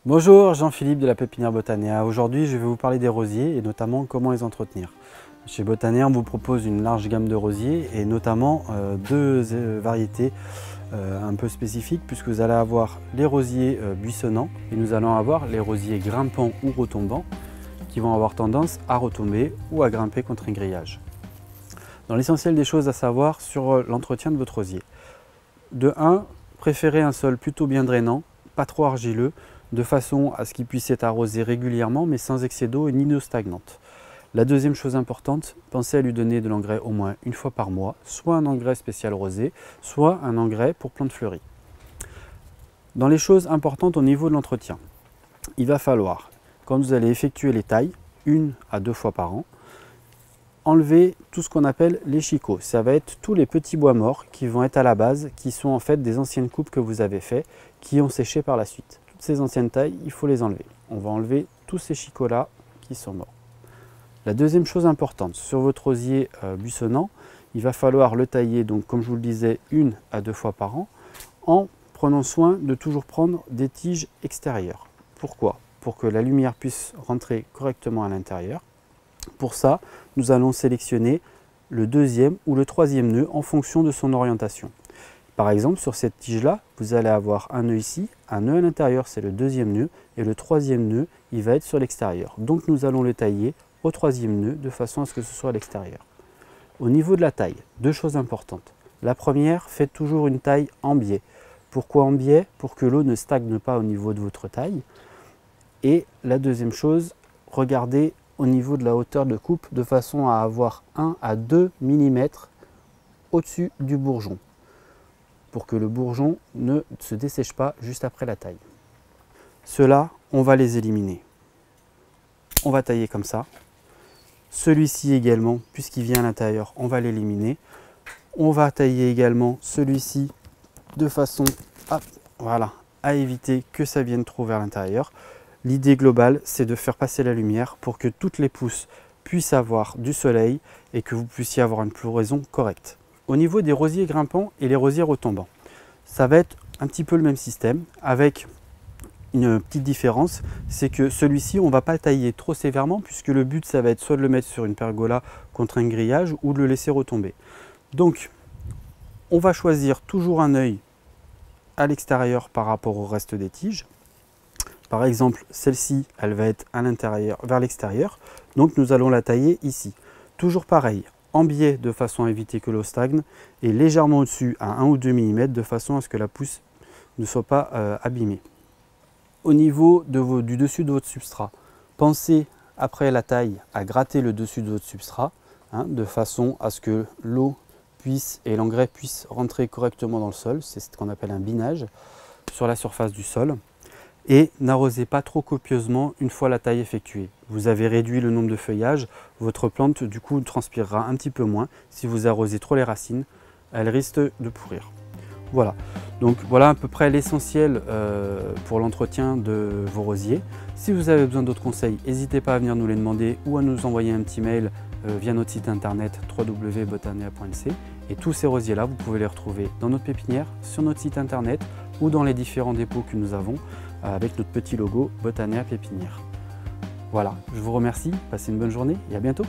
Bonjour, Jean-Philippe de la Pépinière Botanea. Aujourd'hui, je vais vous parler des rosiers et notamment comment les entretenir. Chez Botanea, on vous propose une large gamme de rosiers et notamment deux variétés un peu spécifiques puisque vous allez avoir les rosiers buissonnants et nous allons avoir les rosiers grimpants ou retombants qui vont avoir tendance à retomber ou à grimper contre un grillage. Dans l'essentiel des choses à savoir sur l'entretien de votre rosier. De 1, préférez un sol plutôt bien drainant, pas trop argileux, de façon à ce qu'il puisse être arrosé régulièrement mais sans excès d'eau ni d'eau stagnante. La deuxième chose importante, pensez à lui donner de l'engrais au moins une fois par mois, soit un engrais spécial rosé, soit un engrais pour plantes fleuries. Dans les choses importantes au niveau de l'entretien, il va falloir, quand vous allez effectuer les tailles, 1 à 2 fois par an, enlever tout ce qu'on appelle les chicots. Ça va être tous les petits bois morts qui vont être à la base, qui sont en fait des anciennes coupes que vous avez faites, qui ont séché par la suite. Toutes ces anciennes tailles, il faut les enlever. On va enlever tous ces chicots-là qui sont morts. La deuxième chose importante, sur votre rosier buissonnant, il va falloir le tailler, donc comme je vous le disais, 1 à 2 fois par an, en prenant soin de toujours prendre des tiges extérieures. Pourquoi? Pour que la lumière puisse rentrer correctement à l'intérieur. Pour ça, nous allons sélectionner le deuxième ou le troisième nœud en fonction de son orientation. Par exemple, sur cette tige-là, vous allez avoir un nœud ici, un nœud à l'intérieur, c'est le deuxième nœud, et le troisième nœud, il va être sur l'extérieur. Donc nous allons le tailler au troisième nœud, de façon à ce que ce soit à l'extérieur. Au niveau de la taille, deux choses importantes. La première, faites toujours une taille en biais. Pourquoi en biais? Pour que l'eau ne stagne pas au niveau de votre taille. Et la deuxième chose, regardez au niveau de la hauteur de coupe, de façon à avoir 1 à 2 mm au-dessus du bourgeon, pour que le bourgeon ne se dessèche pas juste après la taille. Ceux-là, on va les éliminer. On va tailler comme ça. Celui-ci également, puisqu'il vient à l'intérieur, on va l'éliminer. On va tailler également celui-ci de façon à éviter que ça vienne trop vers l'intérieur. L'idée globale, c'est de faire passer la lumière pour que toutes les pousses puissent avoir du soleil et que vous puissiez avoir une floraison correcte. Au niveau des rosiers grimpants et les rosiers retombants, ça va être un petit peu le même système avec une petite différence, c'est que celui-ci, on ne va pas le tailler trop sévèrement puisque le but, ça va être soit de le mettre sur une pergola contre un grillage ou de le laisser retomber. Donc, on va choisir toujours un œil à l'extérieur par rapport au reste des tiges. Par exemple, celle-ci, elle va être à l'intérieur, vers l'extérieur. Donc, nous allons la tailler ici. Toujours pareil, en biais de façon à éviter que l'eau stagne et légèrement au-dessus à 1 ou 2 mm de façon à ce que la pousse ne soit pas abîmée. Au niveau du dessus de votre substrat, pensez après la taille à gratter le dessus de votre substrat de façon à ce que l'eau puisse et l'engrais puissent rentrer correctement dans le sol. C'est ce qu'on appelle un binage sur la surface du sol. Et n'arrosez pas trop copieusement une fois la taille effectuée. Vous avez réduit le nombre de feuillages, votre plante du coup transpirera un petit peu moins. Si vous arrosez trop les racines, elle risque de pourrir. Voilà, donc voilà à peu près l'essentiel pour l'entretien de vos rosiers. Si vous avez besoin d'autres conseils, n'hésitez pas à venir nous les demander ou à nous envoyer un petit mail via notre site internet www.botanea.nc. Et tous ces rosiers-là, vous pouvez les retrouver dans notre pépinière, sur notre site internet ou dans les différents dépôts que nous avons avec notre petit logo Botanea Pépinière. Voilà, je vous remercie, passez une bonne journée et à bientôt.